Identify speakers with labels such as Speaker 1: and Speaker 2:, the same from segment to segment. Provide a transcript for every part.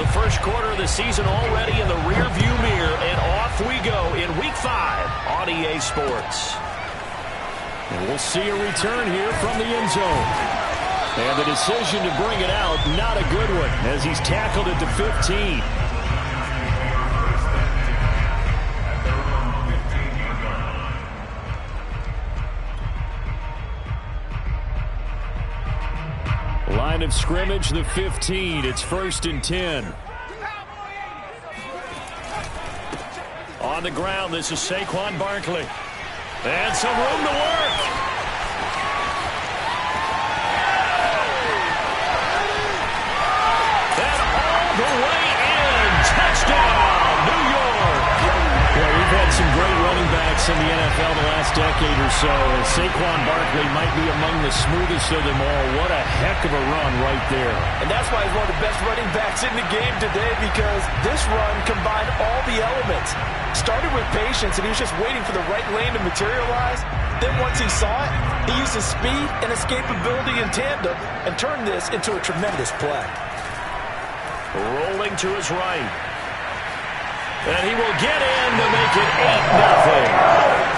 Speaker 1: The first quarter of the season already in the rear-view mirror, and off we go in Week 5 on EA Sports. And we'll see a return here from the end zone. And the decision to bring it out, not a good one, as he's tackled at the 15. Line of scrimmage, the 15. It's 1st and 10. On the ground, this is Saquon Barkley. And some room to work. And all the way in. Touchdown, New York. Well, we've had some great running backs in the NFL the last decade or so. Saquon Barkley might be among the smoothest of them all. What a heck of a run right there.
Speaker 2: And that's why he's one of the best running backs in the game today, because this run combined all the elements. Started with patience, and he was just waiting for the right lane to materialize. Then once he saw it, he used his speed and escapability in tandem and turned this into a tremendous play.
Speaker 1: Rolling to his right. And he will get in to make it 8-0.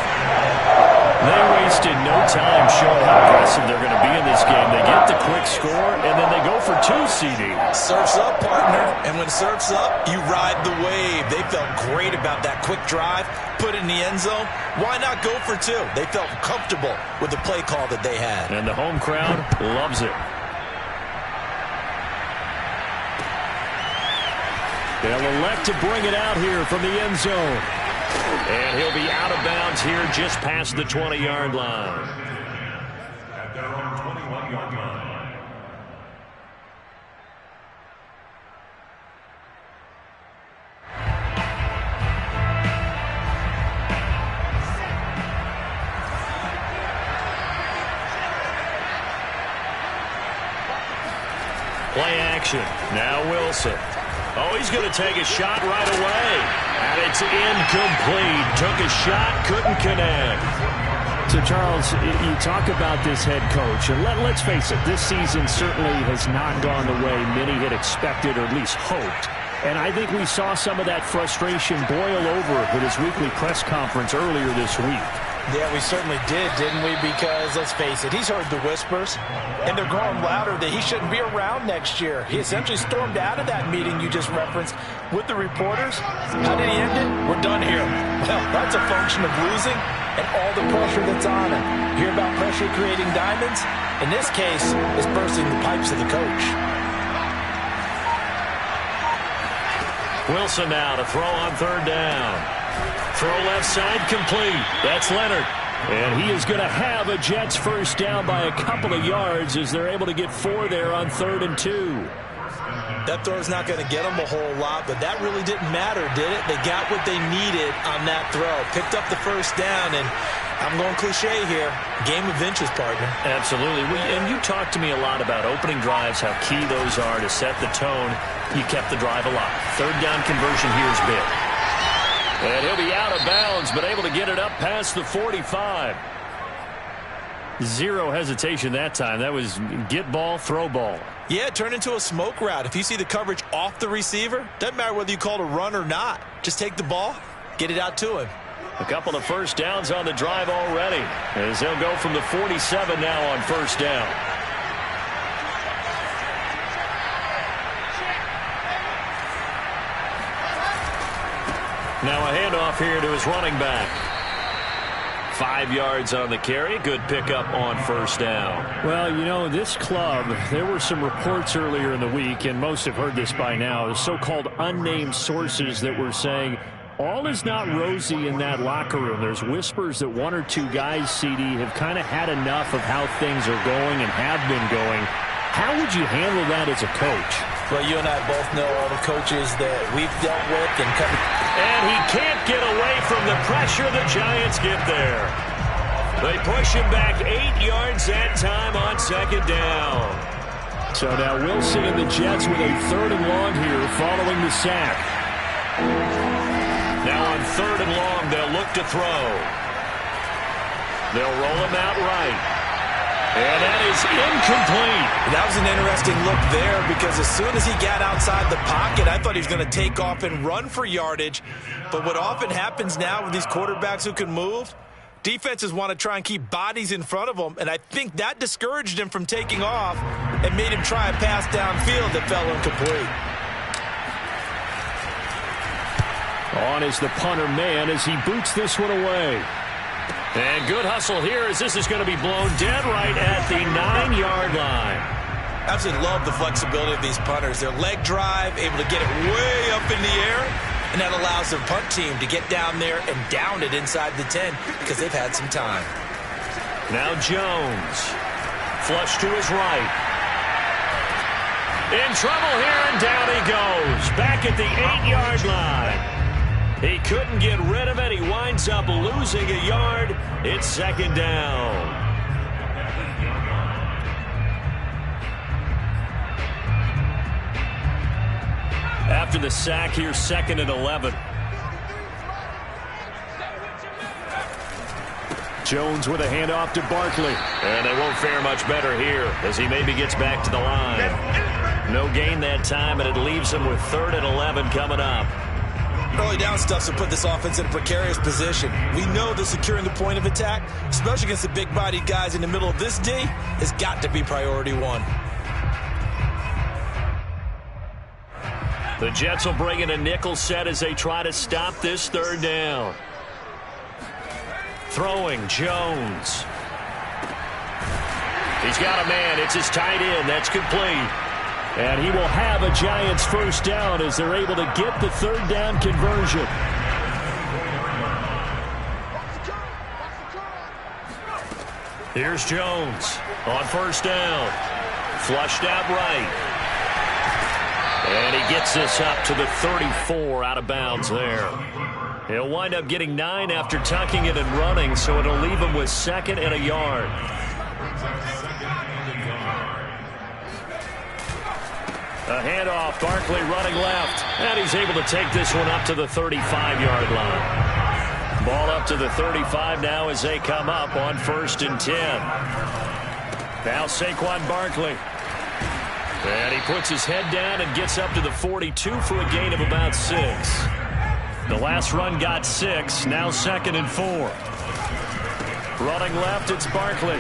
Speaker 1: They wasted no time showing how aggressive they're going to be in this game. They get the quick score, and then they go for 2, CD.
Speaker 2: Surf's up, partner. And when surf's up, you ride the wave. They felt great about that quick drive, put it in the end zone. Why not go for 2? They felt comfortable with the play call that they had.
Speaker 1: And the home crowd loves it. They'll elect to bring it out here from the end zone. And he'll be out of bounds here just past the 20-yard line.
Speaker 3: At their own 21-yard line.
Speaker 1: Play action. Now Wilson. Oh, he's going to take a shot right away. And it's incomplete. Took a shot, couldn't connect.
Speaker 4: So, Charles, you talk about this head coach, and let's face it, this season certainly has not gone the way many had expected or at least hoped. And I think we saw some of that frustration boil over with his weekly press conference earlier this week.
Speaker 2: Yeah, we certainly did, didn't we? Because, let's face it, he's heard the whispers, and they're growing louder that he shouldn't be around next year. He essentially stormed out of that meeting you just referenced with the reporters. How did he end it? We're done here. Well, that's a function of losing and all the pressure that's on him. Hear about pressure creating diamonds? In this case, it's bursting the pipes of the coach.
Speaker 1: Wilson now to throw on 3rd down. Throw left side complete. That's Leonard. And he is going to have a Jets first down by a couple of yards as they're able to get 4 there on 3rd and 2.
Speaker 2: That throw's not going to get them a whole lot, but that really didn't matter, did it? They got what they needed on that throw. Picked up the first down, and I'm going cliche here. Game of inches, partner.
Speaker 1: Absolutely. And you talked to me a lot about opening drives, how key those are to set the tone. You kept the drive alive. 3rd down conversion here is big. And he'll be out of bounds, but able to get it up past the 45. Zero hesitation that time. That was get ball, throw ball.
Speaker 2: Yeah, it turned into a smoke route. If you see the coverage off the receiver, doesn't matter whether you call it a run or not. Just take the ball, get it out to him.
Speaker 1: A couple of first downs on the drive already, as they'll go from the 47 now on 1st down. Now a handoff here to his running back. 5 yards on the carry. Good pickup on 1st down.
Speaker 4: Well, you know, this club, there were some reports earlier in the week, and most have heard this by now, the so-called unnamed sources that were saying all is not rosy in that locker room. There's whispers that 1 or 2 guys, CD, have kind of had enough of how things are going and have been going. How would you handle that as a coach?
Speaker 2: Well, you and I both know all the coaches that we've dealt with.
Speaker 1: And he can't get away from the pressure the Giants get there. They push him back 8 yards that time on 2nd down.
Speaker 4: So now Wilson and the Jets with a 3rd and long here following the sack.
Speaker 1: Now on 3rd and long, they'll look to throw. They'll roll him out right. And that is incomplete.
Speaker 2: That was an interesting look there because as soon as he got outside the pocket, I thought he was going to take off and run for yardage. But what often happens now with these quarterbacks who can move, defenses want to try and keep bodies in front of them, and I think that discouraged him from taking off and made him try a pass downfield that fell incomplete.
Speaker 4: On is the punter man as he boots this one away.
Speaker 1: And good hustle here as this is going to be blown dead right at the 9-yard line.
Speaker 2: Absolutely love the flexibility of these punters. Their leg drive, able to get it way up in the air, and that allows their punt team to get down there and down it inside the 10 because they've had some time.
Speaker 1: Now Jones. Flush to his right. In trouble here, and down he goes. Back at the 8-yard line. He couldn't get rid of it. He winds up losing a yard. It's second down. After the sack here, 2nd and 11.
Speaker 4: Jones with a handoff to Barkley.
Speaker 1: And they won't fare much better here as he maybe gets back to the line. No gain that time, and it leaves him with 3rd and 11 coming up.
Speaker 2: Early down stuff to put this offense in a precarious position. We know that securing the point of attack, especially against the big-bodied guys in the middle of this D, has got to be priority one.
Speaker 1: The Jets will bring in a nickel set as they try to stop this 3rd down. Throwing, Jones. He's got a man. It's his tight end. That's complete.
Speaker 4: And he will have a Giants first down as they're able to get the 3rd down conversion.
Speaker 1: Here's Jones on 1st down. Flushed out right. And he gets this up to the 34 out of bounds there. He'll wind up getting 9 after tucking it and running, so it'll leave him with 2nd and a yard. A handoff, Barkley running left, and he's able to take this one up to the 35-yard line. Ball up to the 35 now as they come up on 1st and 10. Now Saquon Barkley. And he puts his head down and gets up to the 42 for a gain of about 6. The last run got 6, now 2nd and 4. Running left, it's Barkley.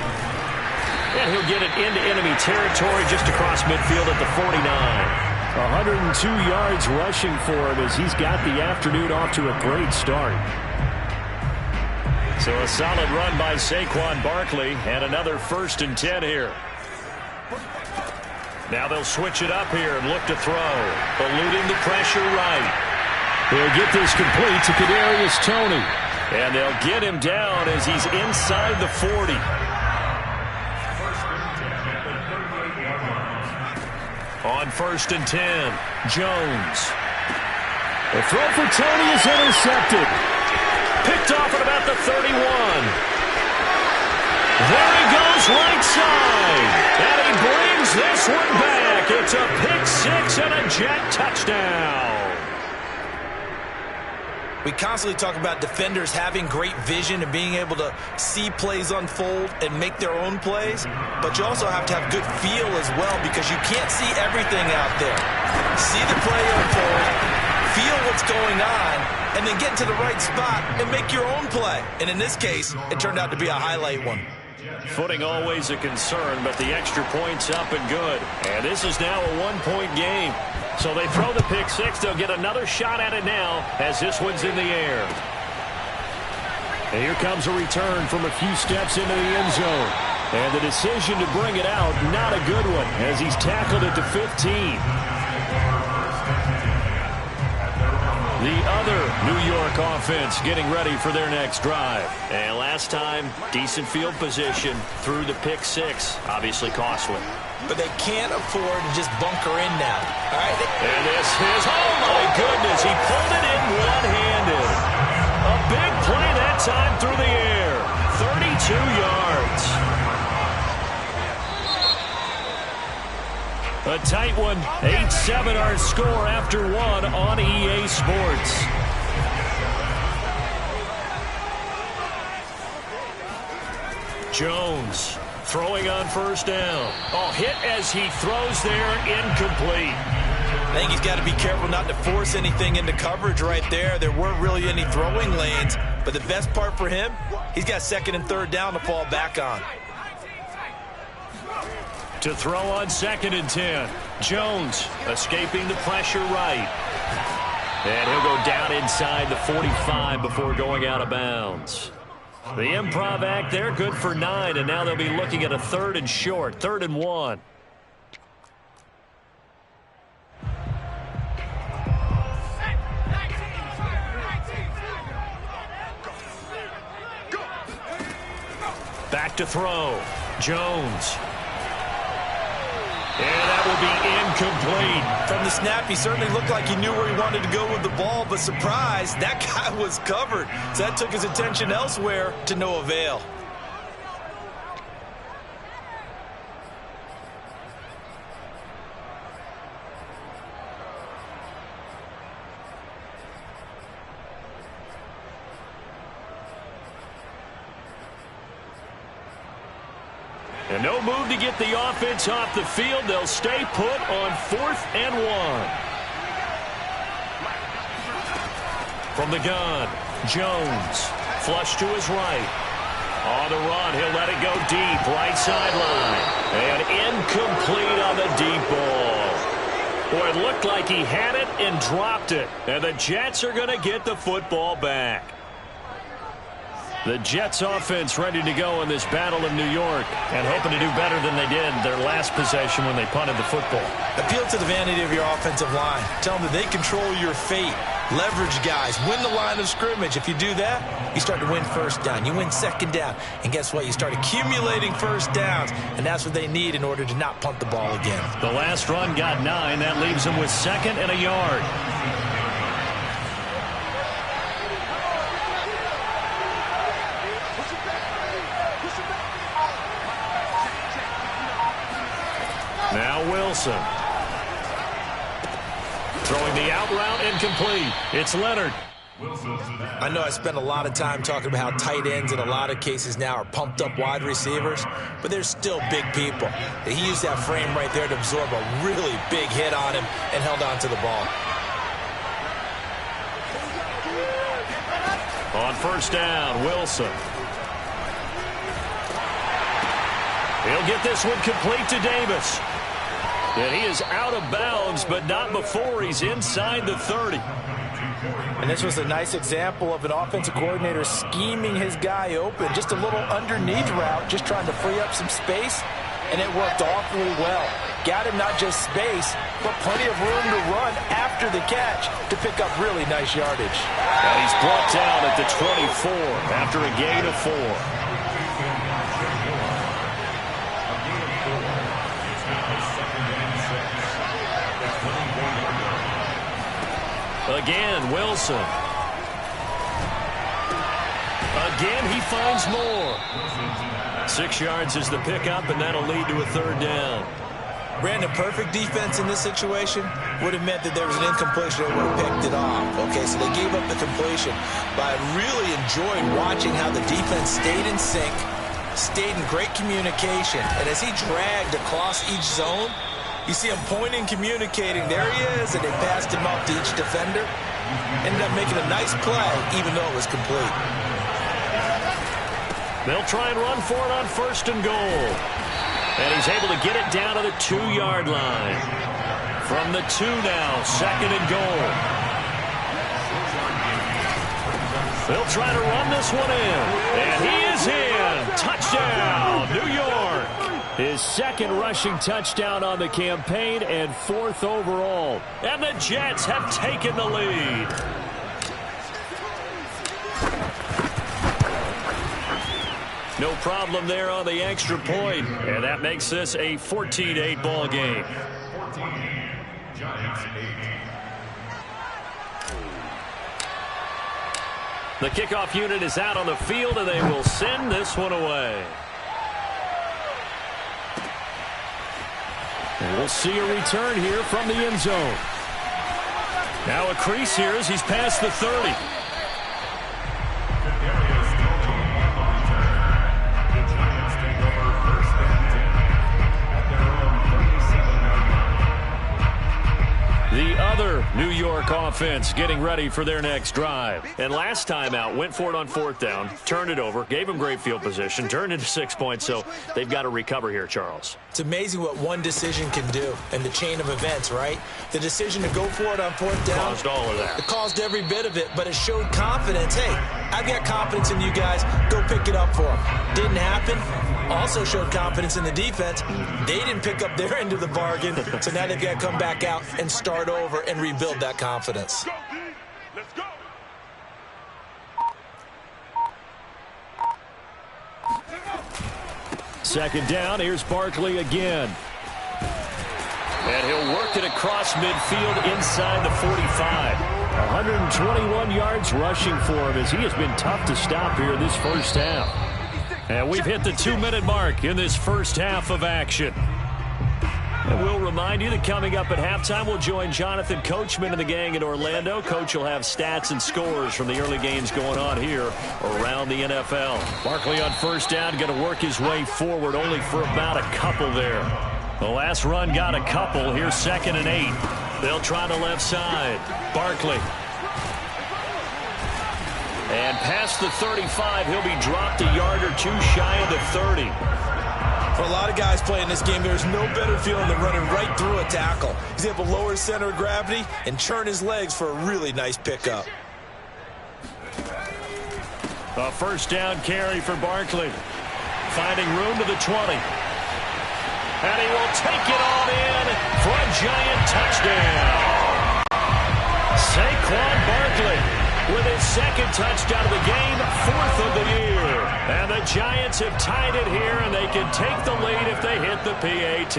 Speaker 1: And he'll get it into enemy territory just across midfield at the 49.
Speaker 4: 102 yards rushing for him as he's got the afternoon off to a great start.
Speaker 1: So a solid run by Saquon Barkley and another 1st and 10 here. Now they'll switch it up here and look to throw. Eluding the pressure right.
Speaker 4: They'll get this complete to Kadarius Toney.
Speaker 1: And they'll get him down as he's inside the 40. On 1st and 10, Jones.
Speaker 4: The throw for Toney is intercepted.
Speaker 1: Picked off at about the 31. There he goes right side. And he brings this one back. It's a pick 6 and a Jet touchdown.
Speaker 2: We constantly talk about defenders having great vision and being able to see plays unfold and make their own plays, but you also have to have good feel as well because you can't see everything out there. See the play unfold, feel what's going on, and then get to the right spot and make your own play. And in this case, it turned out to be a highlight one.
Speaker 1: Footing always a concern, but the extra point's up and good. And this is now a 1-point game. So they throw the pick 6. They'll get another shot at it now as this one's in the air.
Speaker 4: And here comes a return from a few steps into the end zone. And the decision to bring it out, not a good one, as he's tackled at the 15. The other New York offense getting ready for their next drive.
Speaker 1: And last time, decent field position through the pick 6. Obviously costly.
Speaker 2: But they can't afford to just bunker in now. All right?
Speaker 1: And this is, oh my goodness, he pulled it in one-handed. A big play that time through the air. 32 yards.
Speaker 4: A tight one. 8-7 our score after 1 on EA Sports.
Speaker 1: Jones Throwing on first down. Oh, hit as he throws there, incomplete.
Speaker 2: I think he's got to be careful not to force anything into coverage right there. There weren't really any throwing lanes, but the best part for him, he's got second and third down to fall back on.
Speaker 1: To throw on 2nd and 10. Jones escaping the pressure right. And he'll go down inside the 45 before going out of bounds. The improv act there, good for 9, and now they'll be looking at a 3rd and short, 3rd and 1. Back to throw. Jones. And that will be incomplete.
Speaker 2: From the snap, he certainly looked like he knew where he wanted to go with the ball, but surprise, that guy was covered. So that took his attention elsewhere to no avail.
Speaker 1: And no move to get the offense off the field. They'll stay put on 4th and 1. From the gun, Jones. Flush to his right. On the run, he'll let it go deep. Right sideline. And incomplete on the deep ball. Boy, it looked like he had it and dropped it. And the Jets are going to get the football back. The Jets offense ready to go in this battle of New York and hoping to do better than they did their last possession when they punted the football.
Speaker 2: Appeal to the vanity of your offensive line. Tell them that they control your fate. Leverage guys. Win the line of scrimmage. If you do that, you start to win first down. You win second down. And guess what? You start accumulating first downs. And that's what they need in order to not punt the ball again.
Speaker 1: The last run got 9. That leaves them with 2nd and a yard. Now Wilson. Throwing the out route incomplete. It's Leonard.
Speaker 2: I know I spent a lot of time talking about how tight ends in a lot of cases now are pumped up wide receivers, but they're still big people. He used that frame right there to absorb a really big hit on him and held on to the ball.
Speaker 1: On first down, Wilson. He'll get this one complete to Davis. And he is out of bounds, but not before he's inside the 30.
Speaker 2: And this was a nice example of an offensive coordinator scheming his guy open. Just a little underneath route, just trying to free up some space, and it worked awfully well. Got him not just space, but plenty of room to run after the catch to pick up really nice yardage.
Speaker 1: And he's brought down at the 24 after a gain of 4. Again, Wilson. Again, he finds more. 6 yards is the pickup, and that'll lead to a 3rd down.
Speaker 2: Brandon, perfect defense in this situation would have meant that there was an incompletion that would have picked it off. Okay, so they gave up the completion. But I really enjoyed watching how the defense stayed in sync, stayed in great communication. And as he dragged across each zone, you see him pointing, communicating. There he is, and they passed him up to each defender. Ended up making a nice play, even though it was complete.
Speaker 1: They'll try and run for it on 1st and goal. And he's able to get it down to the 2-yard line. From the 2 now, 2nd and goal. They'll try to run this one in. And he is in. Touchdown, New York. His 2nd rushing touchdown on the campaign and 4th overall. And the Jets have taken the lead. No problem there on the extra point. And that makes this a 14-8 ball game.
Speaker 3: 14, Giants 8.
Speaker 1: The kickoff unit is out on the field, and they will send this one away. And we'll see a return here from the end zone. Now a crease here as he's past the 30.
Speaker 3: The Giants take over 1st
Speaker 4: other New York offense getting ready for their next drive. And last time out, went for it on 4th down, turned it over, gave them great field position, turned into 6 points, so they've got to recover here, Charles.
Speaker 2: It's amazing what one decision can do in the chain of events, right? The decision to go for it on 4th down.
Speaker 4: Caused all of that.
Speaker 2: It caused every bit of it, but it showed confidence. Hey, I've got confidence in you guys. Go pick it up for them. Didn't happen. Also showed confidence in the defense. They didn't pick up their end of the bargain, so now they've got to come back out and start over and rebuild that confidence.
Speaker 3: Let's go.
Speaker 4: 2nd down, here's Barkley again. And he'll work it across midfield inside the 45. 121 yards rushing for him as he has been tough to stop here this first half. And we've hit the 2-minute mark in this first half of action. And we'll remind you that coming up at halftime, we'll join Jonathan Coachman and the gang in Orlando. Coach will have stats and scores from the early games going on here around the NFL. Barkley on 1st down, going to work his way forward, only for about a couple there. The last run got a couple. Here's 2nd and 8. They'll try the left side. Barkley. And past the 35, he'll be dropped a yard or two shy of the 30.
Speaker 2: For a lot of guys playing this game, there's no better feeling than running right through a tackle. He's able to lower his center of gravity and churn his legs for a really nice pickup.
Speaker 4: A 1st down carry for Barkley. Finding room to the 20. And he will take it on in for a giant touchdown. Saquon Barkley with his 2nd touchdown of the game, 4th of the year. And the Giants have tied it here, and they can take the lead if they hit the PAT.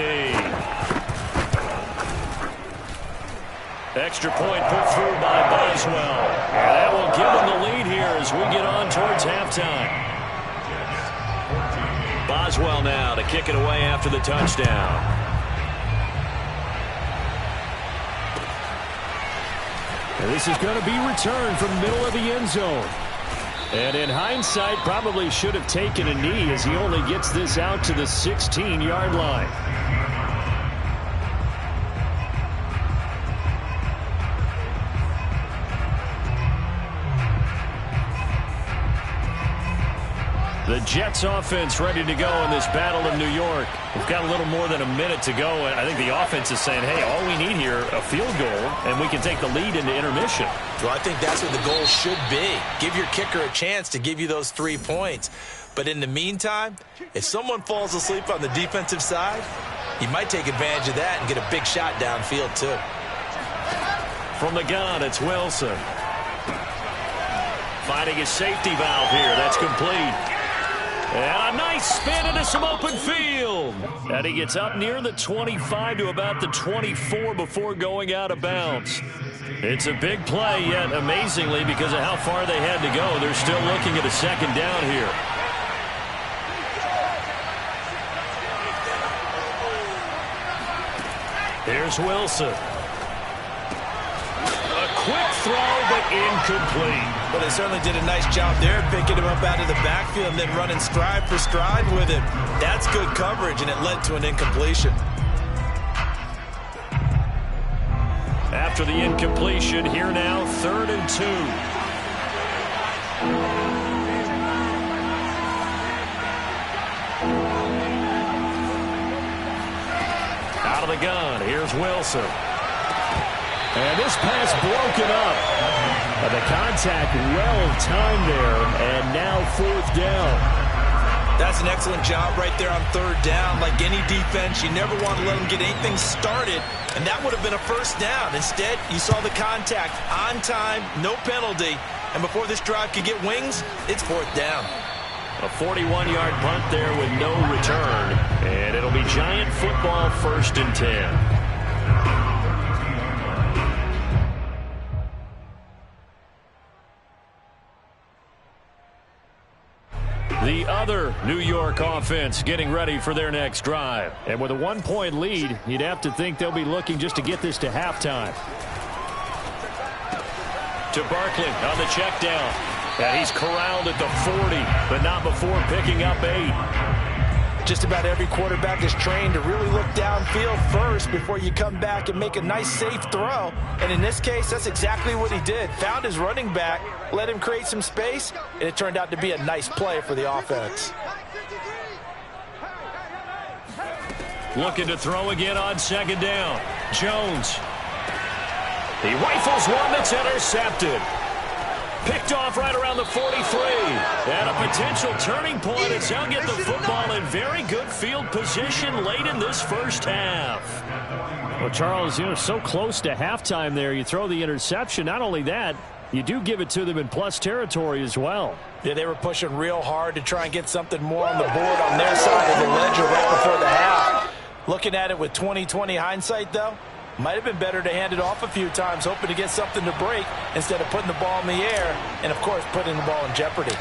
Speaker 4: Extra point put through by Boswell. And that will give them the lead here as we get on towards halftime. Boswell now to kick it away after the touchdown. And this is going to be returned from the middle of the end zone. And in hindsight, probably should have taken a knee as he only gets this out to the 16-yard line. The Jets offense ready to go in this battle of New York. We've got a little more than a minute to go, and I think the offense is saying, hey, all we need here, a field goal, and we can take the lead into intermission.
Speaker 2: Well, I think that's what the goal should be. Give your kicker a chance to give you those 3 points. But in the meantime, if someone falls asleep on the defensive side, he might take advantage of that and get a big shot downfield, too.
Speaker 4: From the gun, it's Wilson. Finding his safety valve here. That's complete. And a nice spin into some open field. And he gets up near the 25 to about the 24 before going out of bounds. It's a big play, yet amazingly, because of how far they had to go, they're still looking at a 2nd down here. Here's Wilson. A quick throw, but incomplete.
Speaker 2: But they certainly did a nice job there, picking him up out of the backfield and then running stride for stride with him. That's good coverage, and it led to an incompletion.
Speaker 4: After the incompletion, here now, 3rd and 2. Out of the gun, here's Wilson. And this pass broken up. The contact well-timed there, and now 4th down.
Speaker 2: That's an excellent job right there on 3rd down. Like any defense, you never want to let them get anything started, and that would have been a 1st down. Instead, you saw the contact on time, no penalty, and before this drive could get wings, it's 4th down.
Speaker 4: A 41-yard punt there with no return, and it'll be Giant football 1st and 10. The other New York offense getting ready for their next drive. And with a 1-point lead, you'd have to think they'll be looking just to get this to halftime. To Barkley on the check down. And he's corralled at the 40, but not before picking up 8.
Speaker 2: Just about every quarterback is trained to really look downfield first before you come back and make a nice safe throw. And in this case, that's exactly what he did. Found his running back, let him create some space, and it turned out to be a nice play for the offense.
Speaker 1: Looking to throw again on second down. Jones. He rifles one that's intercepted. Picked off right around the 43. And a potential turning point as he'll get the football in very good field position late in this first half.
Speaker 4: Well, Charles, so close to halftime there. You throw the interception. Not only that, you do give it to them in plus territory as well.
Speaker 2: Yeah, they were pushing real hard to try and get something more on the board on their side of the ledger right before the half. Looking at it with 20/20 hindsight, though, might have been better to hand it off a few times, hoping to get something to break instead of putting the ball in the air and, of course, putting the ball in jeopardy.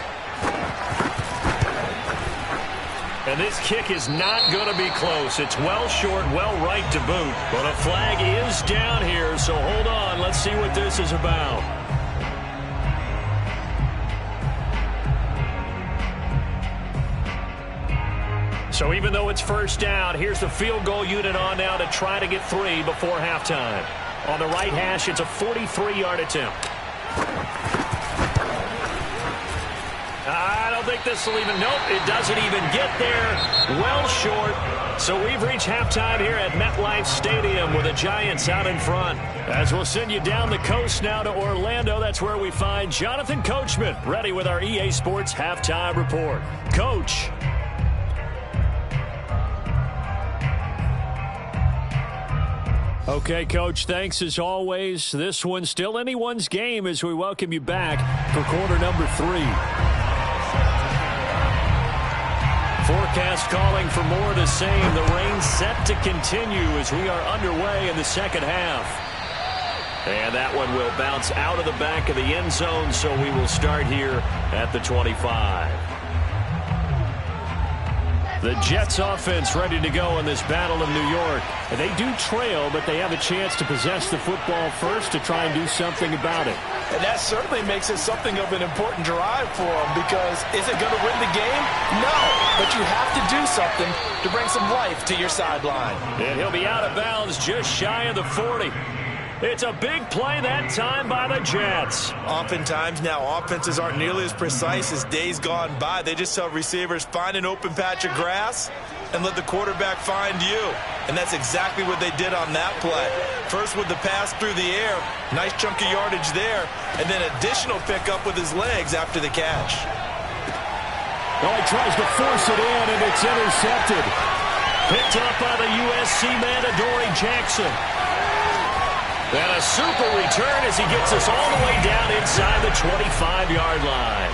Speaker 1: And this kick is not going to be close. It's well short, well right to boot. But a flag is down here, so hold on. Let's see what this is about. So even though it's first down, here's the field goal unit on now to try to get 3 before halftime. On the right hash, it's a 43-yard attempt. I don't think this will even, nope, it doesn't even get there. Well short. So we've reached halftime here at MetLife Stadium with the Giants out in front. As we'll send you down the coast now to Orlando, that's where we find Jonathan Coachman, ready with our EA Sports halftime report. Coach.
Speaker 4: Okay, Coach, thanks as always. This one's still anyone's game as we welcome you back for quarter number 3. Forecast calling for more of the same. The rain set to continue as we are underway in the second half. And that one will bounce out of the back of the end zone, so we will start here at the 25. The Jets offense ready to go in this battle of New York. And they do trail, but they have a chance to possess the football first to try and do something about it.
Speaker 2: And that certainly makes it something of an important drive for them, because is it going to win the game? No, but you have to do something to bring some life to your sideline.
Speaker 1: And he'll be out of bounds just shy of the 40. It's a big play that time by the Jets.
Speaker 5: Oftentimes now, offenses aren't nearly as precise as days gone by. They just tell receivers, find an open patch of grass and let the quarterback find you. And that's exactly what they did on that play. First with the pass through the air, nice chunk of yardage there, and then additional pickup with his legs after the catch.
Speaker 4: Well, he tries to force it in, and it's intercepted.
Speaker 1: Picked up by the USC man, Adoree Jackson. And a super return as he gets us all the way down inside the 25-yard line.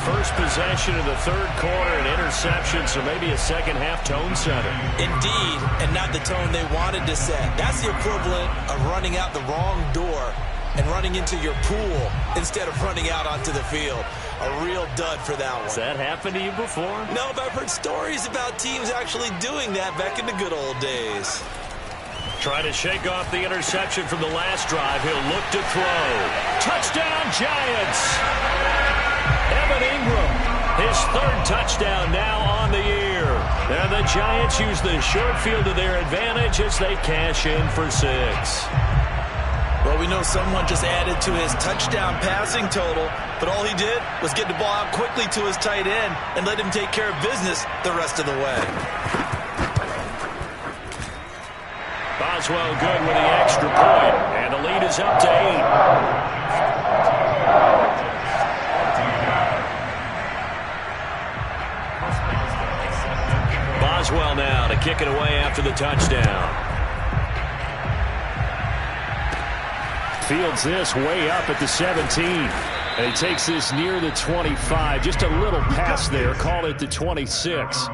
Speaker 1: First possession of the third quarter, an interception, so maybe a second-half tone setter.
Speaker 5: Indeed, and not the tone they wanted to set. That's the equivalent of running out the wrong door and running into your pool instead of running out onto the field. A real dud for that one.
Speaker 1: Has that happened to you before?
Speaker 5: No, but I've heard stories about teams actually doing that back in the good old days.
Speaker 1: Trying to shake off the interception from the last drive. He'll look to throw. Touchdown, Giants! Evan Ingram, his third touchdown now on the year. And the Giants use the short field to their advantage as they cash in for 6.
Speaker 5: Well, we know someone just added to his touchdown passing total, but all he did was get the ball out quickly to his tight end and let him take care of business the rest of the way.
Speaker 1: Boswell good with the extra point, and the lead is up to 8. Boswell now to kick it away after the touchdown.
Speaker 4: Fields this way up at the 17. And he takes this near the 25. Just a little pass there. Call it the 26.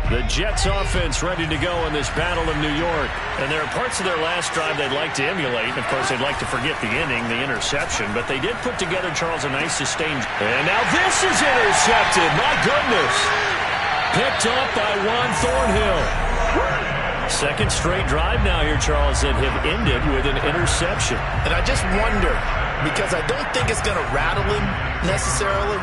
Speaker 4: The Jets offense ready to go in this battle of New York.
Speaker 1: And there are parts of their last drive they'd like to emulate. Of course, they'd like to forget the inning, the interception. But they did put together, Charles, a nice sustained. And now this is intercepted. My goodness. Picked up by Juan Thornhill. Second straight drive now here, Charles, that have ended with an interception.
Speaker 2: And I just wonder, because I don't think it's going to rattle him necessarily,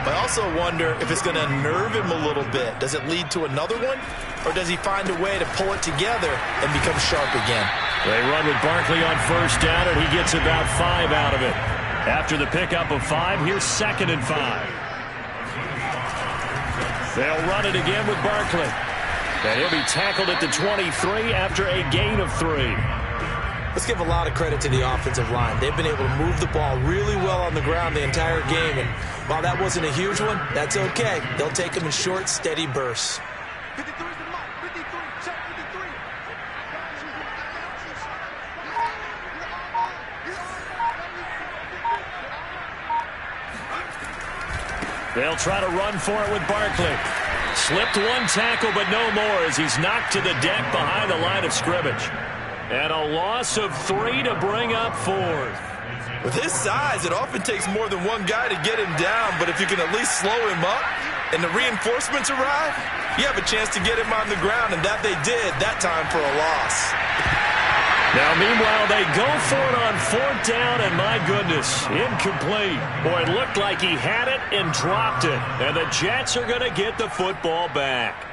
Speaker 5: I also wonder if it's going to unnerve him a little bit. Does it lead to another one? Or does he find a way to pull it together and become sharp again?
Speaker 4: They run with Barkley on first down, and he gets about 5 out of it. After the pickup of 5, here's 2nd and 5. They'll run it again with Barkley. And he'll be tackled at the 23 after a gain of 3.
Speaker 2: Let's give a lot of credit to the offensive line. They've been able to move the ball really well on the ground the entire game. And while that wasn't a huge one, that's okay. They'll take them in short, steady bursts.
Speaker 6: 53 is the mark. 53. Check 53.
Speaker 4: They'll try to run for it with Barkley. Slipped one tackle, but no more as he's knocked to the deck behind the line of scrimmage. And a loss of 3 to bring up 4th.
Speaker 5: With his size, it often takes more than one guy to get him down, but if you can at least slow him up and the reinforcements arrive, you have a chance to get him on the ground, and that they did that time for a loss.
Speaker 4: Now, meanwhile, they go for it on 4th down, and my goodness, incomplete. Boy, it looked like he had it and dropped it, and the Jets are going to get the football back.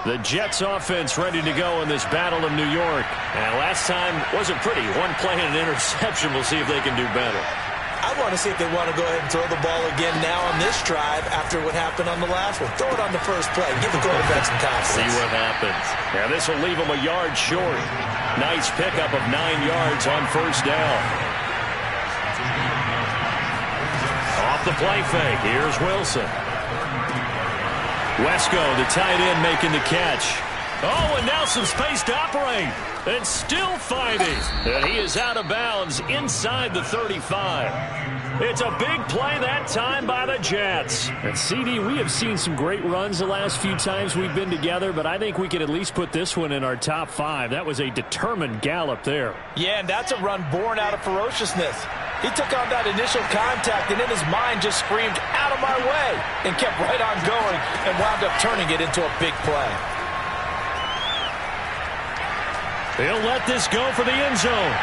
Speaker 4: The Jets offense ready to go in this Battle of New York. And last time wasn't pretty. One play and an interception. We'll see if they can do better.
Speaker 2: I want to see if they want to go ahead and throw the ball again now on this drive after what happened on the last one. Throw it on the first play. Give the quarterback some confidence.
Speaker 4: See what happens. Now this will leave them a yard short. Nice pickup of 9 yards on first down. Off the play fake. Here's Wilson. Wesco, the tight end, making the catch. Oh, and now some space to operate. And still fighting. And he is out of bounds inside the 35. It's a big play that time by the Jets. And CD, we have seen some great runs the last few times we've been together, but I think we can at least put this one in our top 5. That was a determined gallop there.
Speaker 2: Yeah, and that's a run born out of ferociousness. He took on that initial contact and in his mind just screamed, "Out of my way," and kept right on going and wound up turning it into a big play.
Speaker 4: He'll let this go for the end zone.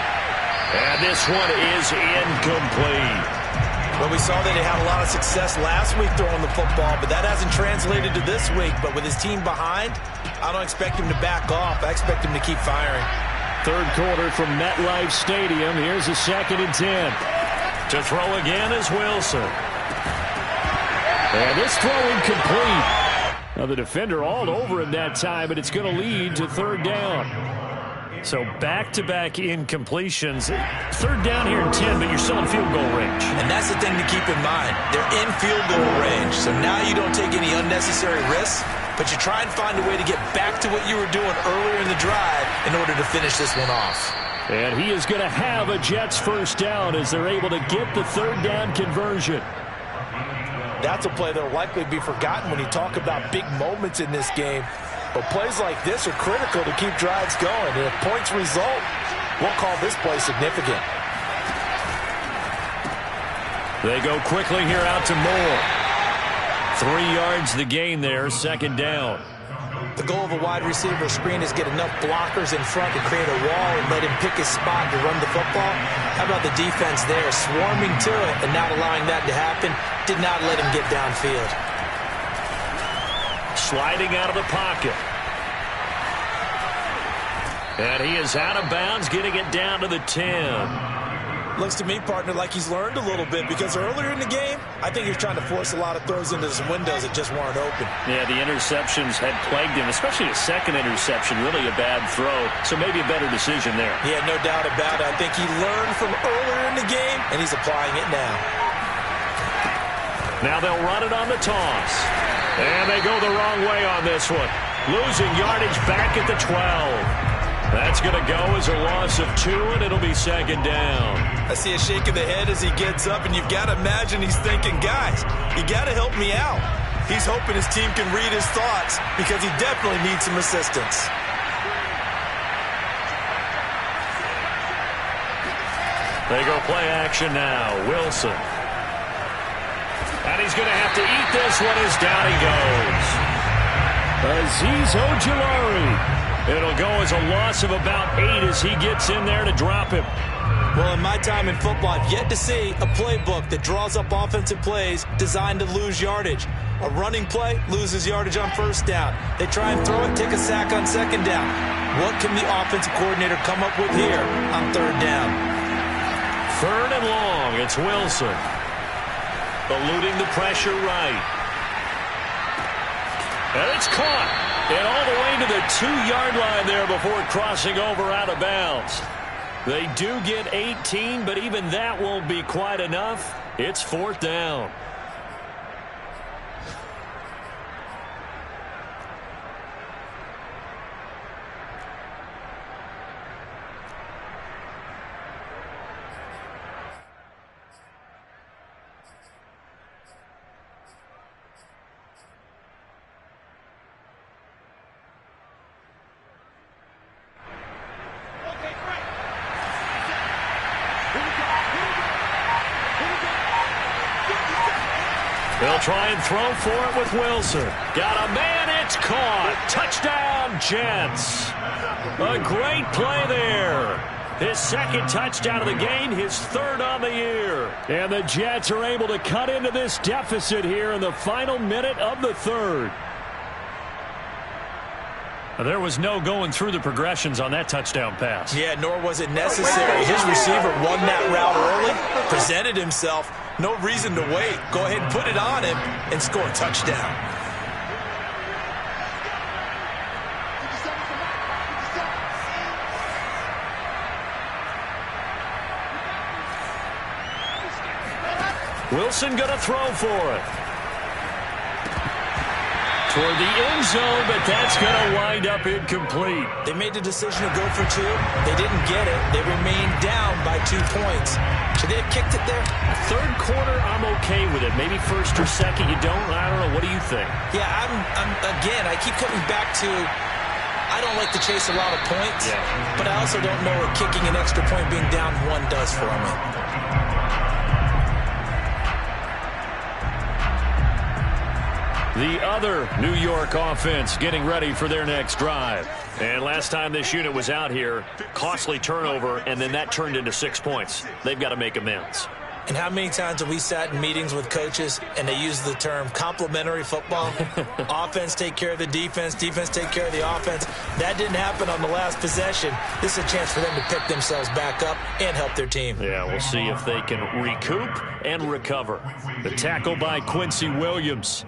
Speaker 4: And this one is incomplete.
Speaker 5: Well, we saw that he had a lot of success last week throwing the football, but that hasn't translated to this week. But with his team behind, I don't expect him to back off. I expect him to keep firing.
Speaker 4: Third quarter from MetLife Stadium. Here's a 2nd and 10. To throw again is Wilson. And this throw incomplete. Now the defender all over him that time, but it's going to lead to 3rd down. So back-to-back incompletions. 3rd down here in 10, but you're still in field goal range.
Speaker 5: And that's the thing to keep in mind. They're in field goal range, so now you don't take any unnecessary risks, but you try and find a way to get back to what you were doing earlier in the drive in order to finish this one off.
Speaker 4: And he is going to have a Jets first down as they're able to get the 3rd down conversion.
Speaker 2: That's a play that will likely be forgotten when you talk about big moments in this game. But plays like this are critical to keep drives going. And if points result, we'll call this play significant.
Speaker 4: They go quickly here out to Moore. 3 yards the gain there, 2nd down.
Speaker 2: The goal of a wide receiver screen is get enough blockers in front to create a wall and let him pick his spot to run the football. How about the defense there, swarming to it and not allowing that to happen? Did not let him get downfield.
Speaker 4: Sliding out of the pocket. And he is out of bounds, getting it down to the 10.
Speaker 5: Looks to me, partner, like he's learned a little bit because earlier in the game, I think he was trying to force a lot of throws into some windows that just weren't open.
Speaker 4: Yeah, the interceptions had plagued him, especially the second interception, really a bad throw. So maybe a better decision there.
Speaker 5: Yeah, no doubt about it. I think he learned from earlier in the game, and he's applying it now.
Speaker 4: Now they'll run it on the toss. And they go the wrong way on this one. Losing yardage back at the 12. That's going to go as a loss of 2, and it'll be 2nd down.
Speaker 5: I see a shake of the head as he gets up, and you've got to imagine he's thinking, guys, you got to help me out. He's hoping his team can read his thoughts because he definitely needs some assistance.
Speaker 1: They go play action now. Wilson. And he's going to have to eat this one as down he goes. Azeez Ojulari. It'll go as a loss of about 8 as he gets in there to drop him.
Speaker 2: Well, in my time in football, I've yet to see a playbook that draws up offensive plays designed to lose yardage. A running play loses yardage on first down. They try and throw it, take a sack on second down. What can the offensive coordinator come up with here on third down?
Speaker 1: Third and long, it's Wilson. Eluding the pressure right. And it's caught. And all the way to the 2-yard line there before crossing over out of bounds. They do get 18, but even that won't be quite enough. It's fourth down. They'll try and throw for it with Wilson. Got a man, it's caught. Touchdown, Jets. A great play there. His second touchdown of the game, his third on the year.
Speaker 4: And the Jets are able to cut into this deficit here in the final minute of the third.
Speaker 1: There was no going through the progressions on that touchdown pass.
Speaker 2: Yeah, nor was it necessary. His receiver won that route early, presented himself. No reason to wait. Go ahead and put it on him and score a touchdown.
Speaker 1: Wilson going to throw for it. Toward the end zone, but that's going to wind up incomplete.
Speaker 2: They made the decision to go for 2. They didn't get it. They remained down by 2 points. Should they have kicked it there?
Speaker 1: Third quarter, I'm okay with it. Maybe first or second, you don't. I don't know. What do you think?
Speaker 2: Yeah, again, I keep coming back to I don't like to chase a lot of points, but I also don't know what kicking an extra point being down 1 does for me.
Speaker 1: The other New York offense getting ready for their next drive. And last time this unit was out here, costly turnover, and then that turned into 6 points. They've got to make amends.
Speaker 2: And how many times have we sat in meetings with coaches and they use the term complementary football? Offense take care of the defense, defense take care of the offense. That didn't happen on the last possession. This is a chance for them to pick themselves back up and help their team.
Speaker 1: Yeah, we'll see if they can recoup and recover. The tackle by Quincy Williams.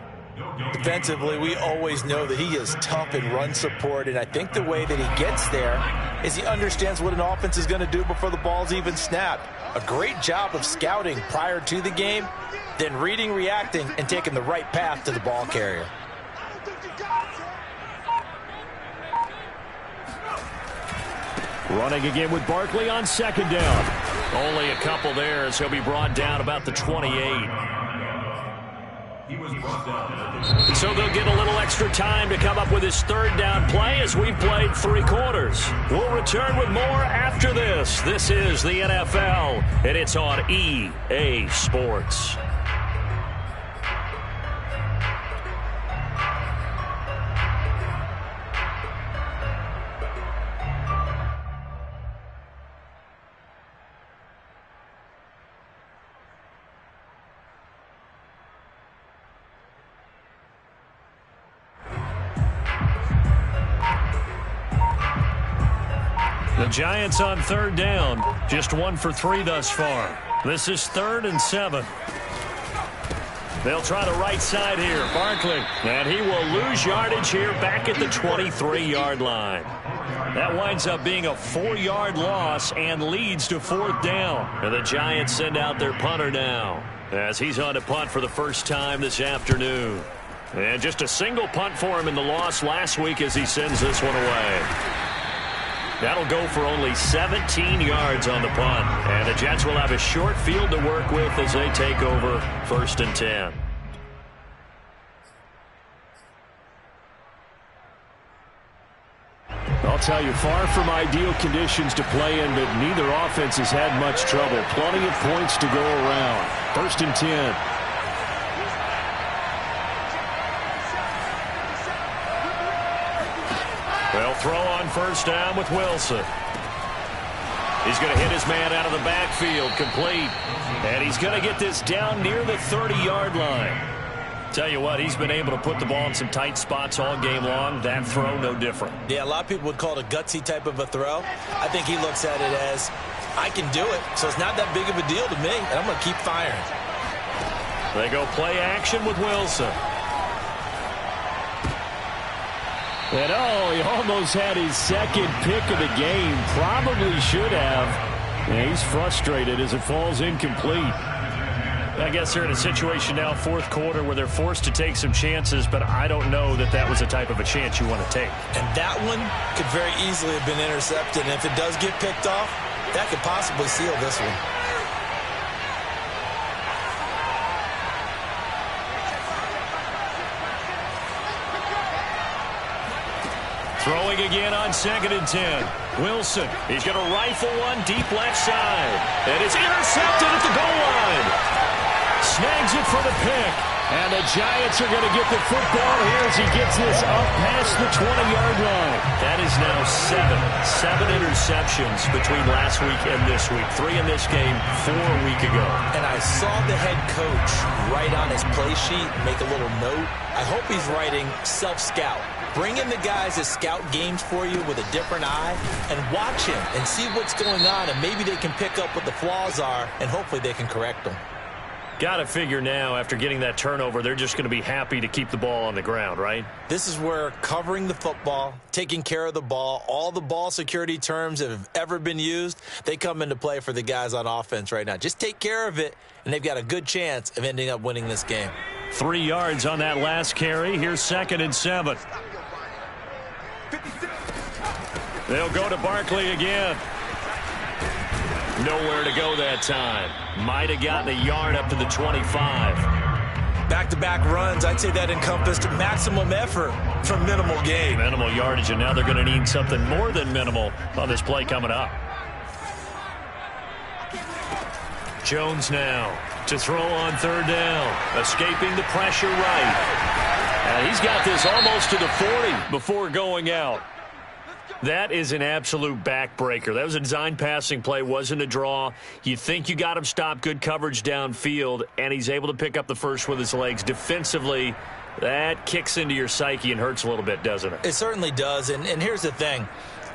Speaker 2: Defensively, we always know that he is tough in run support, and I think the way that he gets there is he understands what an offense is going to do before the ball's even snapped. A great job of scouting prior to the game, then reading, reacting, and taking the right path to the ball carrier.
Speaker 4: Running again with Barkley on second down.
Speaker 1: Only a couple there as he'll be brought down about the 28. So they'll get a little extra time to come up with his third down play as we've played 3 quarters. We'll return with more after this. This is the NFL, and it's on EA Sports. The Giants on third down, just 1 for 3 thus far. This is 3rd and 7. They'll try the right side here. Barkley, and he will lose yardage here back at the 23-yard line. That winds up being a 4-yard loss and leads to 4th down. And the Giants send out their punter now as he's on to punt for the first time this afternoon. And just a single punt for him in the loss last week as he sends this one away. That'll go for only 17 yards on the punt. And the Jets will have a short field to work with as they take over 1st and 10.
Speaker 4: tell you, far from ideal conditions to play in, but neither offense has had much trouble. Plenty of points to go around. 1st and 10.
Speaker 1: They'll throw on 1st down with Wilson. He's going to hit his man out of the backfield, complete. And he's going to get this down near the 30-yard line. Tell you what, he's been able to put the ball in some tight spots all game long. That throw, no different.
Speaker 2: Yeah, a lot of people would call it a gutsy type of a throw. I think he looks at it as, I can do it, so it's not that big of a deal to me, and I'm going to keep firing.
Speaker 1: They go play action with Wilson.
Speaker 4: And he almost had his 2nd pick of the game. Probably should have. Yeah, he's frustrated as it falls incomplete.
Speaker 1: I guess they're in a situation now, 4th quarter, where they're forced to take some chances, but I don't know that that was the type of a chance you want to take.
Speaker 2: And that one could very easily have been intercepted, and if it does get picked off, that could possibly seal this one.
Speaker 1: Throwing again on 2nd and 10. Wilson, he's going to rifle one deep left side. And it's intercepted at the goal line. Snags it for the pick. And the Giants are going to get the football here as he gets this up past the 20-yard line.
Speaker 4: That is now 7 interceptions between last week and this week. 3 in this game, 4 a week ago.
Speaker 2: And I saw the head coach write on his play sheet, make a little note. I hope he's writing self-scout. Bring in the guys that scout games for you with a different eye and watch him and see what's going on, and maybe they can pick up what the flaws are, and hopefully they can correct them.
Speaker 1: Got to figure now, after getting that turnover, they're just going to be happy to keep the ball on the ground, right?
Speaker 2: This is where covering the football, taking care of the ball, all the ball security terms that have ever been used, they come into play for the guys on offense right now. Just take care of it, and they've got a good chance of ending up winning this game.
Speaker 1: 3 yards on that last carry. Here's 2nd and 7. They'll go to Barkley again. Nowhere to go that time. Might have gotten a yard up to the 25.
Speaker 2: Back-to-back runs, I'd say that encompassed maximum effort for minimal gain.
Speaker 1: Minimal yardage, and now they're going to need something more than minimal on this play coming up. Jones now to throw on 3rd down. Escaping the pressure right. And he's got this almost to the 40 before going out. That is an absolute backbreaker. That was a design passing play, wasn't a draw. You think you got him stopped, good coverage downfield, and he's able to pick up the first with his legs. Defensively, that kicks into your psyche and hurts a little bit, doesn't it?
Speaker 2: It certainly does, and here's the thing.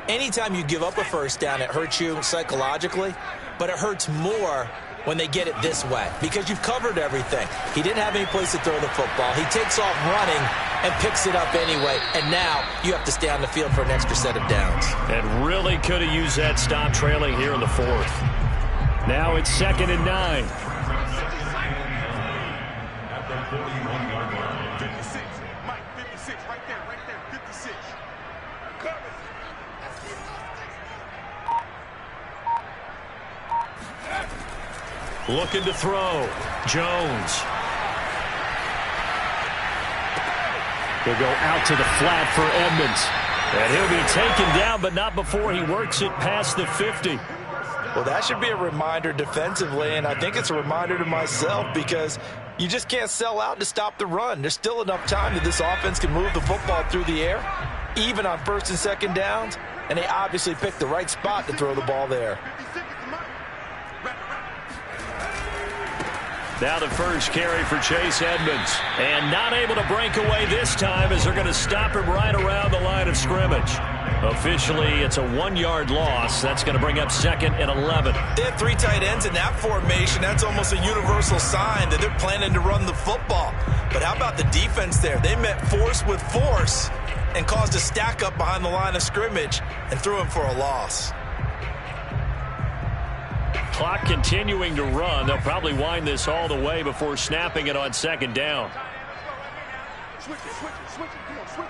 Speaker 2: Anytime you give up a 1st down, it hurts you psychologically, but it hurts more when they get it this way because you've covered everything. He didn't have any place to throw the football. He takes off running and picks it up anyway, and now you have to stay on the field for an extra set of downs.
Speaker 1: And really could have used that stop trailing here in the 4th.
Speaker 4: Now it's 2nd and 9.
Speaker 3: At the 41-yard line. 56. Mike, 56. Right there. 56. Cover.
Speaker 1: Looking to throw. Jones.
Speaker 4: He'll go out to the flat for Edmonds.
Speaker 1: And he'll be taken down, but not before he works it past the 50.
Speaker 2: Well, that should be a reminder defensively, and I think it's a reminder to myself because you just can't sell out to stop the run. There's still enough time that this offense can move the football through the air, even on 1st and 2nd downs, and they obviously picked the right spot to throw the ball there.
Speaker 1: Now the first carry for Chase Edmonds. And not able to break away this time as they're going to stop him right around the line of scrimmage. Officially, it's a 1-yard loss. That's going to bring up 2nd and 11.
Speaker 5: They have 3 tight ends in that formation. That's almost a universal sign that they're planning to run the football. But how about the defense there? They met force with force and caused a stack up behind the line of scrimmage and threw him for a loss.
Speaker 1: Clock continuing to run. They'll probably wind this all the way before snapping it on 2nd down.
Speaker 6: Switch it. Come on, switch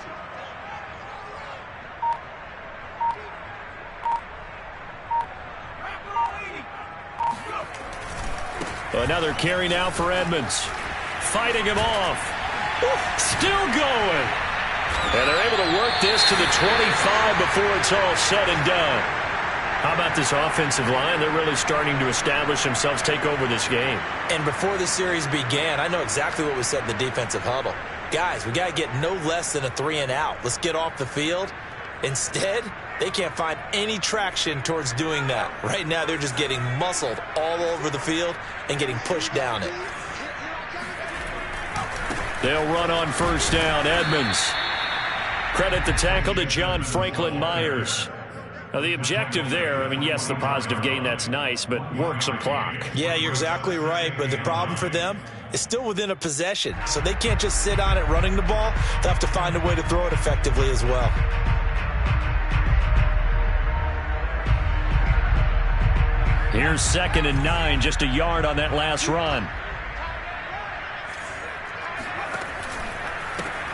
Speaker 6: it.
Speaker 1: Another carry now for Edmonds. Fighting him off. Still going. And they're able to work this to the 25 before it's all said and done. How about this offensive line? They're really starting to establish themselves, take over this game.
Speaker 2: And before the series began, I know exactly what was said in the defensive huddle. Guys, we got to get no less than a 3-and-out. Let's get off the field. Instead, they can't find any traction towards doing that. Right now, they're just getting muscled all over the field and getting pushed down it.
Speaker 1: They'll run on first down. Edmonds. Credit the tackle to John Franklin Myers. Now, the objective there, I mean, yes, the positive gain, that's nice, but work some clock.
Speaker 2: Yeah, you're exactly right, but the problem for them is still within a possession, so they can't just sit on it running the ball. They'll have to find a way to throw it effectively as well.
Speaker 1: Here's 2nd and 9, just a yard on that last run.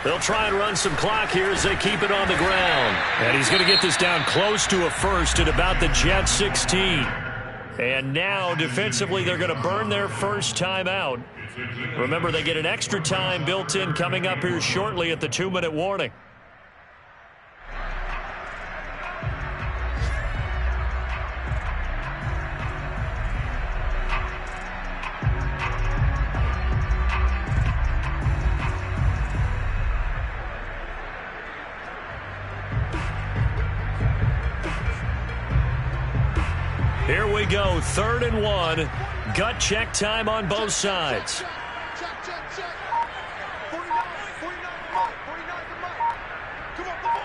Speaker 1: They'll try and run some clock here as they keep it on the ground. And he's going to get this down close to a first at about the Jets 16. And now, defensively, they're going to burn their first timeout. Remember, they get an extra time built in coming up here shortly at the 2-minute warning. Here we go, 3rd and 1. Gut check time on both sides.
Speaker 6: Check. 49, 49 to Mike. Come on.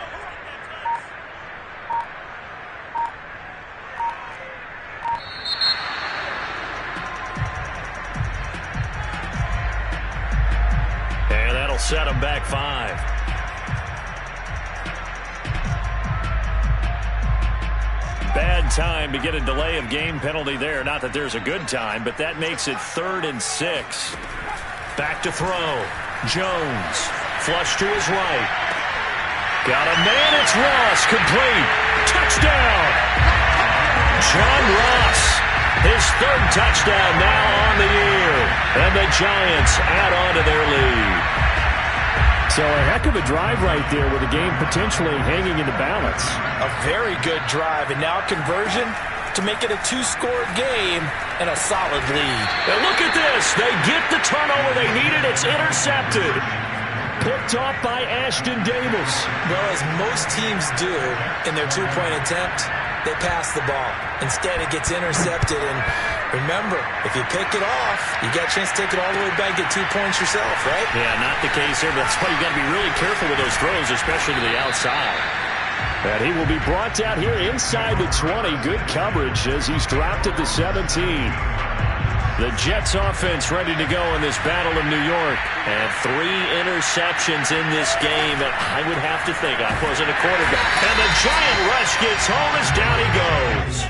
Speaker 1: And that'll set them back 5. Bad time to get a delay of game penalty there. Not that there's a good time, but that makes it 3rd and 6. Back to throw. Jones. Flush to his right. Got a man. It's Ross. Complete. Touchdown. John Ross. His 3rd touchdown now on the year. And the Giants add on to their lead.
Speaker 4: So a heck of a drive right there with the game potentially hanging in the balance.
Speaker 2: A very good drive, and now conversion to make it a 2-score game and a solid lead.
Speaker 1: And look at this. They get the turnover they needed. It's intercepted. Picked off by Ashton Davis.
Speaker 2: Well, as most teams do in their 2-point attempt, they pass the ball. Instead, it gets intercepted. And remember, if you pick it off, you got a chance to take it all the way back, get 2 points yourself, right?
Speaker 1: Yeah, not the case here. That's why you got to be really careful with those throws, especially to the outside.
Speaker 4: And he will be brought down here inside the 20. Good coverage as he's dropped at the 17.
Speaker 1: The Jets offense ready to go in this Battle of New York. And 3 interceptions in this game. I would have to think I wasn't a quarterback. And the Giant rush gets home as down he goes.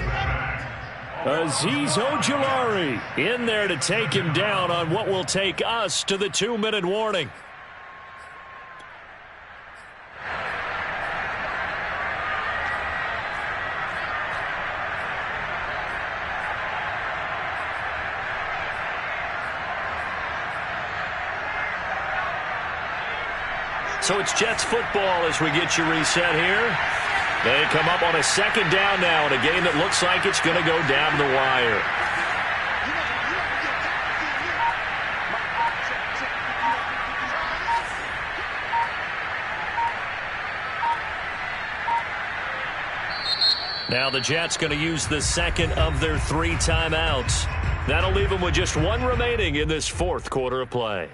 Speaker 4: Azeez Ojulari
Speaker 1: in there to take him down on what will take us to the 2-minute warning. So it's Jets football as we get you reset here. They come up on a 2nd down now in a game that looks like it's going to go down the wire. Now the Jets going to use the 2nd of their 3 timeouts. That'll leave them with just 1 remaining in this 4th quarter of play.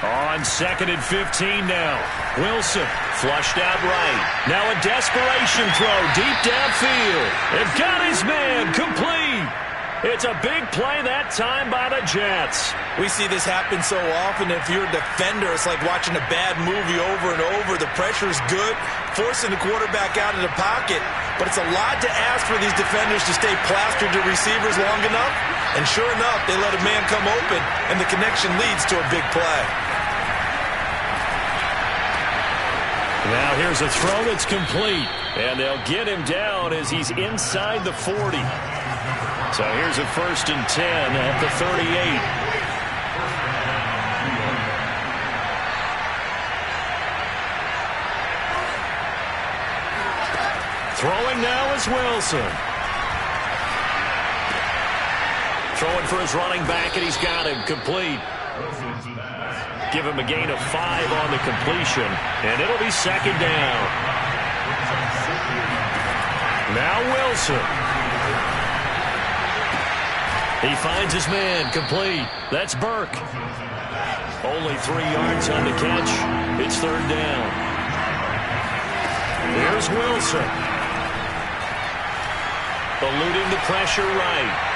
Speaker 1: On 2nd and 15 now. Wilson flushed out right. Now a desperation throw deep downfield. They've got his man complete. It's a big play that time by the Jets.
Speaker 5: We see this happen so often. If you're a defender, it's like watching a bad movie over and over. The pressure is good, forcing the quarterback out of the pocket. But it's a lot to ask for these defenders to stay plastered to receivers long enough. And sure enough, they let a man come open, and the connection leads to a big play.
Speaker 1: Now here's a throw that's complete. And they'll get him down as he's inside the 40. So here's a 1st and 10 at the 38. Throwing now is Wilson. Throwing for his running back, and he's got him complete. Give him a gain of 5 on the completion, and it'll be 2nd down. Now Wilson. He finds his man, complete. That's Burke. Only 3 yards on the catch. It's 3rd down. Here's Wilson. Eluding the pressure right.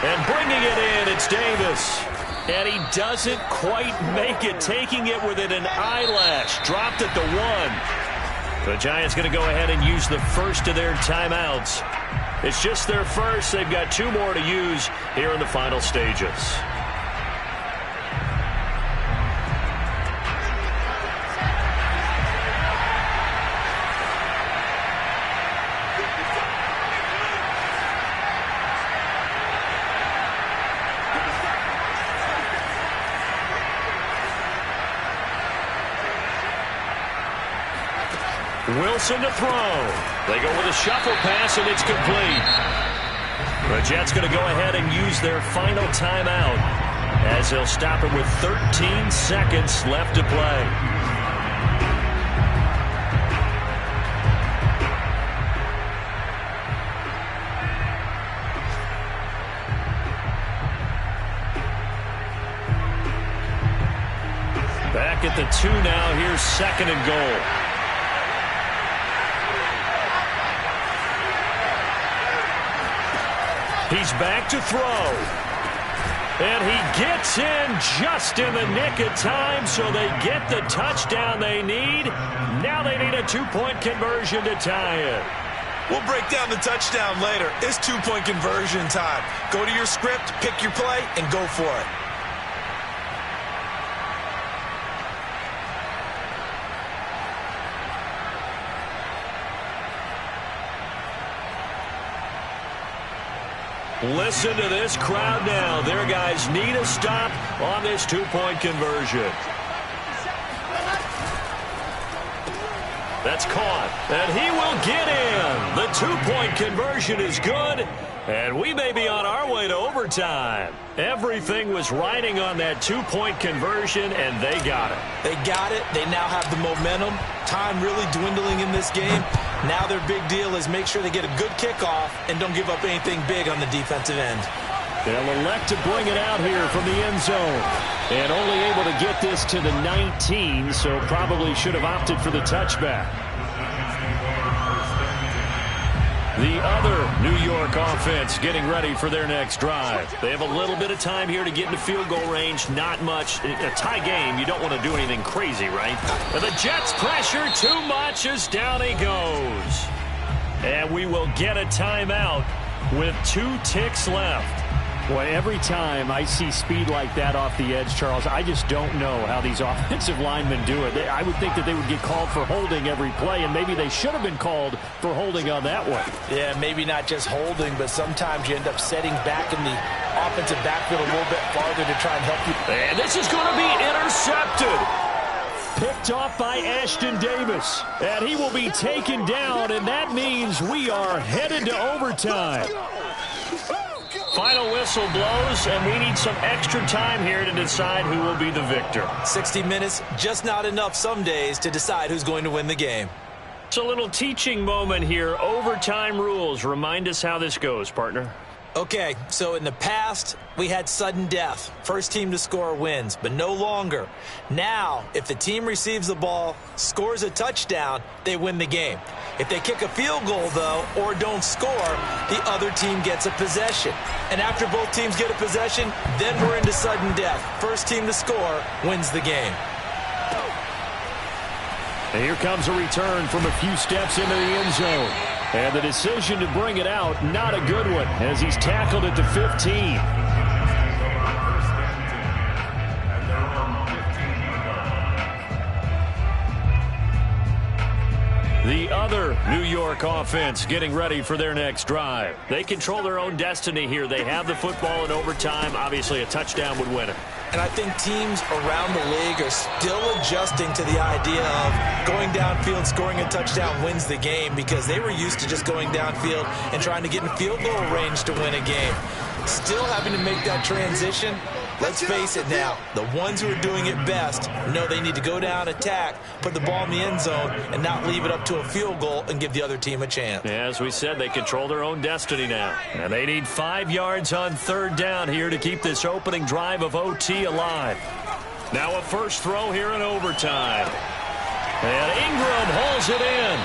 Speaker 1: And bringing it in, it's Davis. And he doesn't quite make it, taking it within an eyelash. Dropped at the 1. The Giants going to go ahead and use the first of their timeouts. It's just their first. They've got 2 more to use here in the final stages. Wilson to throw. They go with a shuffle pass, and it's complete. The Jets going to go ahead and use their final timeout as they'll stop it with 13 seconds left to play. Back at the 2 now. Here's 2nd and goal. He's back to throw. And he gets in just in the nick of time, so they get the touchdown they need. Now they need a 2-point conversion to tie it.
Speaker 5: We'll break down the touchdown later. It's 2-point conversion time. Go to your script, pick your play, and go for it.
Speaker 1: Listen to this crowd now. Their guys need a stop on this 2-point conversion. That's caught, and he will get in. The 2-point conversion is good, and we may be on our way to overtime. Everything was riding on that 2-point conversion, and they got it.
Speaker 5: They got it. They now have the momentum. Time really dwindling in this game. Now their big deal is make sure they get a good kickoff and don't give up anything big on the defensive end.
Speaker 4: They'll elect to bring it out here from the end zone. And only able to get this to the 19, so probably should have opted for the touchback. The other New York offense getting ready for their next drive. They have a little bit of time here to get into field goal range. Not much. A tie game, you don't want to do anything crazy, right? And the Jets pressure too much as down he goes. And we will get a timeout with 2 ticks left.
Speaker 2: Boy, every time I see speed like that off the edge, Charles, I just don't know how these offensive linemen do it. I would think that they would get called for holding every play, and maybe they should have been called for holding on that one.
Speaker 7: Yeah, maybe not just holding, but sometimes you end up setting back in the offensive backfield a little bit farther to try and help you.
Speaker 1: And this is going to be intercepted.
Speaker 4: Picked off by Ashton Davis. And he will be taken down, and that means we are headed to overtime. Final whistle blows, and we need some extra time here to decide who will be the victor.
Speaker 5: 60 minutes, just not enough some days to decide who's going to win the game.
Speaker 4: It's a little teaching moment here. Overtime rules. Remind us how this goes, partner.
Speaker 2: Okay, so in the past, we had sudden death. First team to score wins, but no longer. Now, if the team receives the ball, scores a touchdown, they win the game. If they kick a field goal, though, or don't score, the other team gets a possession. And after both teams get a possession, then we're into sudden death. First team to score wins the game.
Speaker 4: And here comes a return from a few steps into the end zone. And the decision to bring it out, not a good one, as he's tackled at the 15. The other New York offense getting ready for their next drive. They control their own destiny here. They have the football in overtime. Obviously, a touchdown would win it.
Speaker 2: And I think teams around the league are still adjusting to the idea of going downfield, scoring a touchdown wins the game, because they were used to just going downfield and trying to get in field goal range to win a game. Still having to make that transition. Let's face it now, the ones who are doing it best know they need to go down, attack, put the ball in the end zone, and not leave it up to a field goal and give the other team a chance.
Speaker 4: As we said, they control their own destiny now. And they need 5 yards on third down here to keep this opening drive of OT alive. Now a first throw here in overtime. And Ingram hauls it in.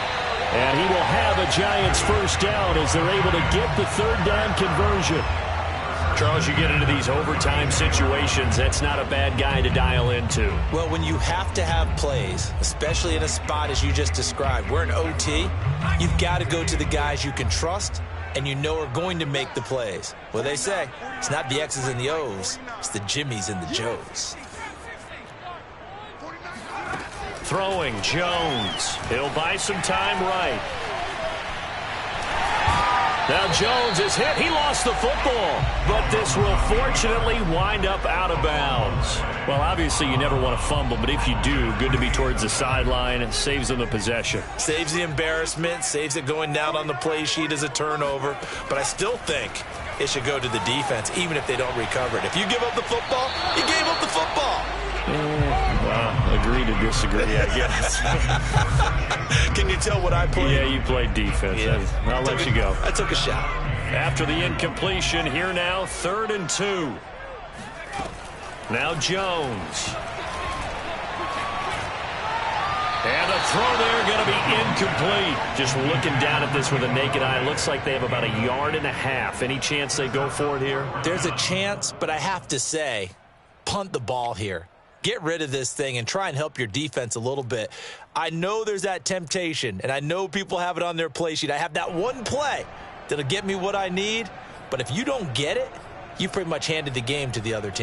Speaker 4: And he will have a Giants first down as they're able to get the third down conversion. Charles, you get into these overtime situations, that's not a bad guy to dial into.
Speaker 2: Well, when you have to have plays, especially in a spot as you just described, we're in OT, you've got to go to the guys you can trust and you know are going to make the plays. Well, they say it's not the X's and the O's, it's the Jimmies and the Joes.
Speaker 4: Throwing Jones. He'll buy some time right. Now Jones is hit. He lost the football, but this will fortunately wind up out of bounds. Well, obviously you never want to fumble, but if you do, good to be towards the sideline. It saves them the possession.
Speaker 5: Saves the embarrassment, saves it going down on the play sheet as a turnover. But I still think it should go to the defense, even if they don't recover it. If you give up the football, you gave up the football.
Speaker 4: Well, agree to disagree, I guess.
Speaker 5: Can you tell what I played?
Speaker 4: Yeah, you played defense.
Speaker 5: Yeah.
Speaker 4: I'll let you go.
Speaker 5: I took a shot.
Speaker 4: After the incompletion, here now, 3rd and 2. Now Jones. And the throw there going to be incomplete. Just looking down at this with a naked eye, looks like they have about 1.5 yards. Any chance they go for it here?
Speaker 2: There's a chance, but I have to say, punt the ball here. Get rid of this thing and try and help your defense a little bit. I know there's that temptation, and I know people have it on their play sheet. I have that one play that'll get me what I need, but if you don't get it, you pretty much handed the game to the other team.